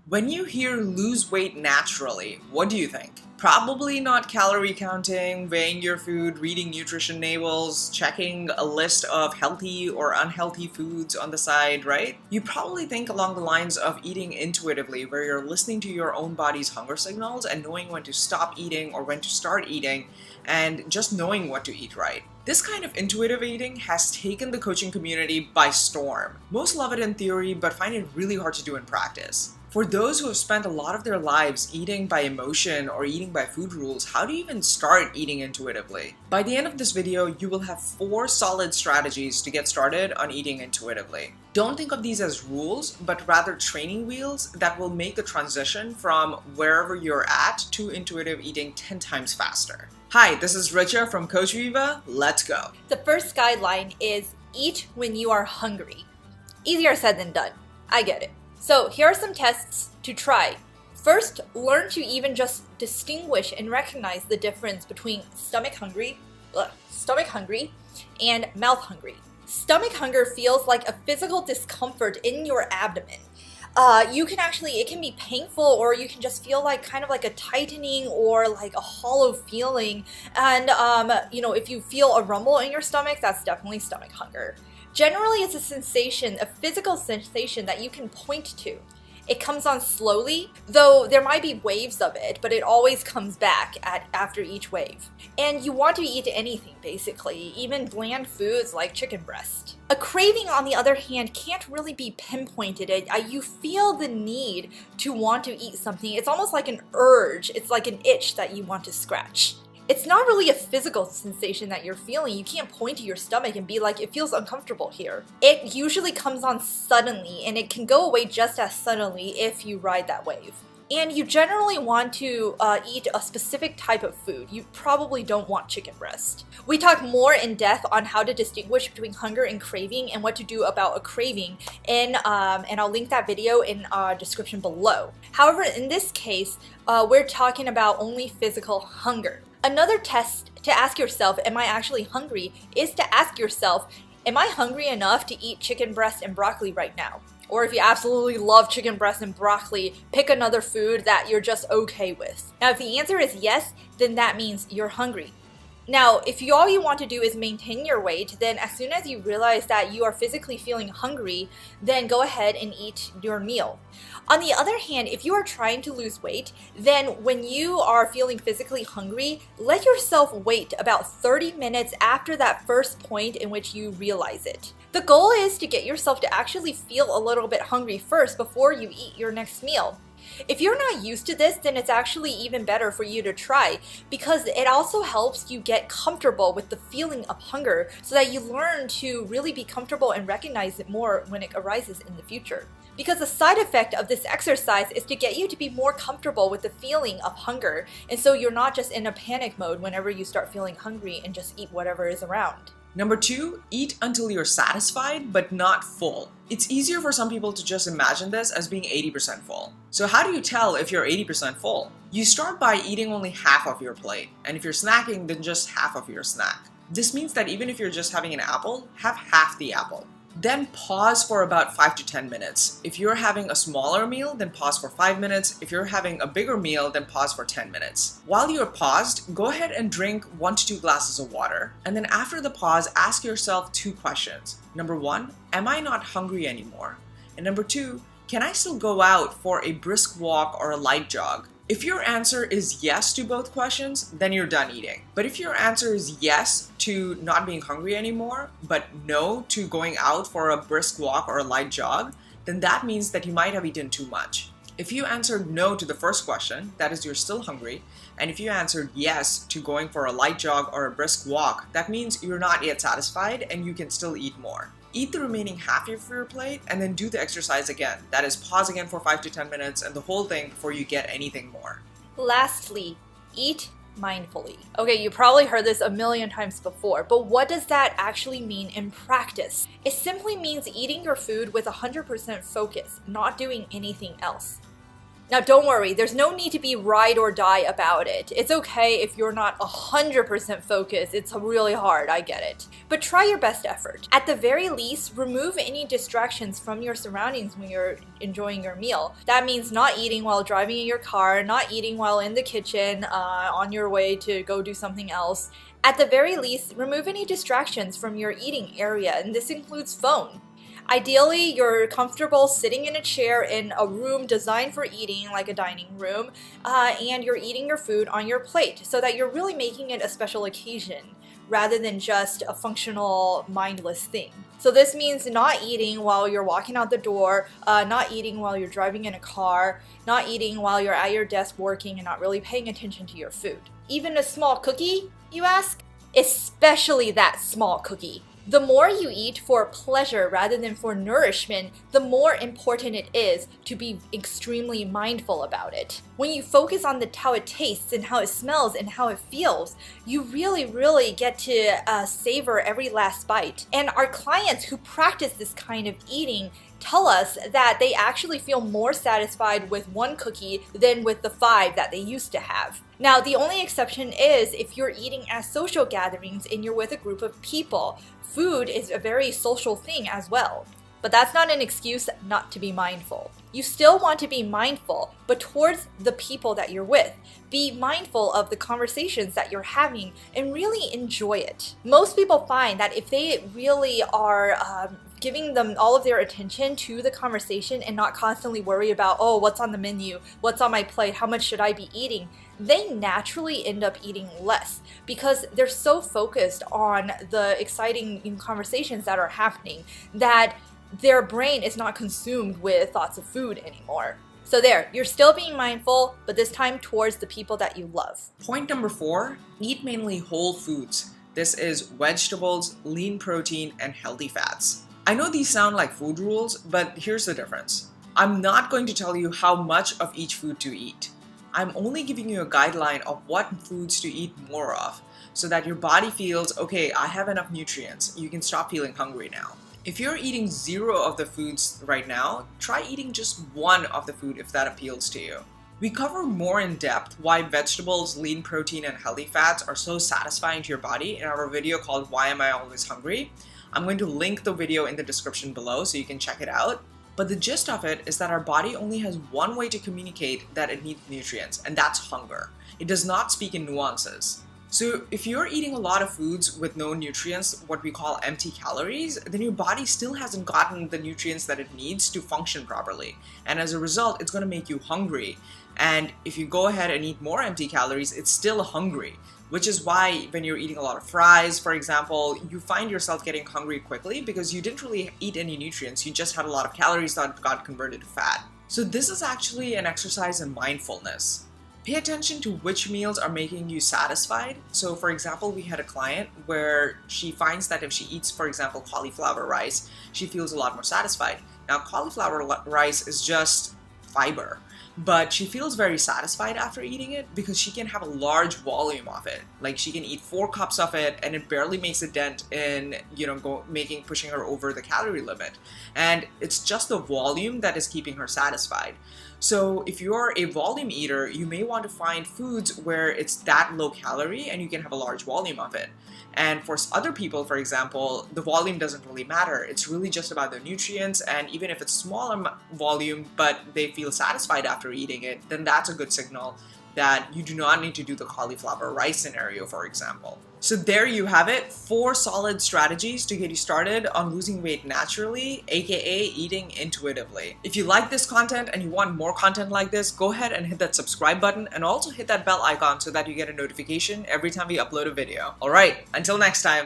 When you hear lose weight naturally, what do you think? Probably not calorie counting, weighing your food, reading nutrition labels, checking a list of healthy or unhealthy foods on the side, right? You probably think along the lines of eating intuitively, where you're listening to your own body's hunger signals and knowing when to stop eating or when to start eating, and just knowing what to eat right. This kind of intuitive eating has taken the coaching community by storm. Most love it in theory, but find it really hard to do in practice. For those who have spent a lot of their lives eating by emotion or eating by food rules, how do you even start eating intuitively? By the end of this video, you will have 4 solid strategies to get started on eating intuitively. Don't think of these as rules, but rather training wheels that will make the transition from wherever you're at to intuitive eating 10 times faster. Hi, this is Richa from Coach Viva. Let's go. The first guideline is eat when you are hungry. Easier said than done. I get it. So here are some tests to try. First, learn to even just distinguish and recognize the difference between stomach hungry and mouth hungry. Stomach hunger feels like a physical discomfort in your abdomen. It can be painful, or you can just feel like kind of like a tightening or like a hollow feeling. And, if you feel a rumble in your stomach, that's definitely stomach hunger. Generally, it's a sensation, a physical sensation that you can point to. It comes on slowly, though there might be waves of it, but it always comes back after each wave. And you want to eat anything, basically, even bland foods like chicken breast. A craving, on the other hand, can't really be pinpointed. You feel the need to want to eat something. It's almost like an urge. It's like an itch that you want to scratch. It's not really a physical sensation that you're feeling. You can't point to your stomach and be like, it feels uncomfortable here. It usually comes on suddenly, and it can go away just as suddenly if you ride that wave. And you generally want to eat a specific type of food. You probably don't want chicken breast. We talk more in depth on how to distinguish between hunger and craving and what to do about a craving, and I'll link that video in our description below. However, in this case, we're talking about only physical hunger. Another test to ask yourself, am I actually hungry, is to ask yourself, am I hungry enough to eat chicken breast and broccoli right now? Or if you absolutely love chicken breast and broccoli, pick another food that you're just okay with. Now, if the answer is yes, then that means you're hungry. Now, if all you want to do is maintain your weight, then as soon as you realize that you are physically feeling hungry, then go ahead and eat your meal. On the other hand, if you are trying to lose weight, then when you are feeling physically hungry, let yourself wait about 30 minutes after that first point in which you realize it. The goal is to get yourself to actually feel a little bit hungry first before you eat your next meal. If you're not used to this, then it's actually even better for you to try, because it also helps you get comfortable with the feeling of hunger so that you learn to really be comfortable and recognize it more when it arises in the future. Because the side effect of this exercise is to get you to be more comfortable with the feeling of hunger, and so you're not just in a panic mode whenever you start feeling hungry and just eat whatever is around. Number 2, eat until you're satisfied but not full. It's easier for some people to just imagine this as being 80% full. So how do you tell if you're 80% full? You start by eating only half of your plate, and if you're snacking, then just half of your snack. This means that even if you're just having an apple, have half the apple. Then pause for about 5 to 10 minutes. If you're having a smaller meal, then pause for 5 minutes. If you're having a bigger meal, then pause for 10 minutes. While you're paused, go ahead and drink 1 to 2 glasses of water. And then after the pause, ask yourself 2 questions. Number 1, am I not hungry anymore? And number 2, can I still go out for a brisk walk or a light jog? If your answer is yes to both questions, then you're done eating. But if your answer is yes to not being hungry anymore, but no to going out for a brisk walk or a light jog, then that means that you might have eaten too much. If you answered no to the first question, that is, you're still hungry, and if you answered yes to going for a light jog or a brisk walk, that means you're not yet satisfied and you can still eat more. Eat the remaining half of your plate and then do the exercise again. That is, pause again for 5 to 10 minutes and the whole thing before you get anything more. Lastly, eat mindfully. Okay, you probably heard this a million times before, but what does that actually mean in practice? It simply means eating your food with 100% focus, not doing anything else. Now don't worry, there's no need to be ride or die about it. It's okay if you're not 100% focused. It's really hard, I get it. But try your best effort. At the very least, remove any distractions from your surroundings when you're enjoying your meal. That means not eating while driving in your car, not eating while in the kitchen, on your way to go do something else. At the very least, remove any distractions from your eating area, and this includes phone. Ideally, you're comfortable sitting in a chair in a room designed for eating, like a dining room, and you're eating your food on your plate so that you're really making it a special occasion rather than just a functional, mindless thing. So this means not eating while you're walking out the door, not eating while you're driving in a car, not eating while you're at your desk working and not really paying attention to your food. Even a small cookie, you ask? Especially that small cookie. The more you eat for pleasure rather than for nourishment, the more important it is to be extremely mindful about it. When you focus on how it tastes and how it smells and how it feels, you really get to savor every last bite. And our clients who practice this kind of eating tell us that they actually feel more satisfied with one cookie than with the 5 that they used to have. Now, the only exception is if you're eating at social gatherings and you're with a group of people. Food is a very social thing as well. But that's not an excuse not to be mindful. You still want to be mindful, but towards the people that you're with. Be mindful of the conversations that you're having and really enjoy it. Most people find that if they really are giving them all of their attention to the conversation and not constantly worry about, oh, what's on the menu, what's on my plate, how much should I be eating, they naturally end up eating less because they're so focused on the exciting conversations that are happening that their brain is not consumed with thoughts of food anymore. So there, you're still being mindful, but this time towards the people that you love. Point number 4, eat mainly whole foods. This is vegetables, lean protein, and healthy fats. I know these sound like food rules, but here's the difference. I'm not going to tell you how much of each food to eat. I'm only giving you a guideline of what foods to eat more of, so that your body feels, okay, I have enough nutrients, you can stop feeling hungry now. If you're eating 0 of the foods right now, try eating just 1 of the food if that appeals to you. We cover more in depth why vegetables, lean protein, and healthy fats are so satisfying to your body in our video called Why Am I Always Hungry? I'm going to link the video in the description below so you can check it out. But the gist of it is that our body only has one way to communicate that it needs nutrients, and that's hunger. It does not speak in nuances. So if you're eating a lot of foods with no nutrients, what we call empty calories, then your body still hasn't gotten the nutrients that it needs to function properly. And as a result, it's going to make you hungry. And if you go ahead and eat more empty calories, it's still hungry. Which is why when you're eating a lot of fries, for example, you find yourself getting hungry quickly because you didn't really eat any nutrients. You just had a lot of calories that got converted to fat. So this is actually an exercise in mindfulness. Pay attention to which meals are making you satisfied. So for example, we had a client where she finds that if she eats, for example, cauliflower rice, she feels a lot more satisfied. Now, cauliflower rice is just fiber, but she feels very satisfied after eating it because she can have a large volume of it. Like she can eat 4 cups of it and it barely makes a dent in, pushing her over the calorie limit. And it's just the volume that is keeping her satisfied. So if you're a volume eater, you may want to find foods where it's that low calorie and you can have a large volume of it. And for other people, for example, the volume doesn't really matter. It's really just about the nutrients, and even if it's smaller volume, but they feel satisfied after eating it, then that's a good signal that you do not need to do the cauliflower rice scenario, for example. So there you have it, 4 solid strategies to get you started on losing weight naturally, aka eating intuitively. If you like this content and you want more content like this, go ahead and hit that subscribe button and also hit that bell icon so that you get a notification every time we upload a video. Alright, until next time.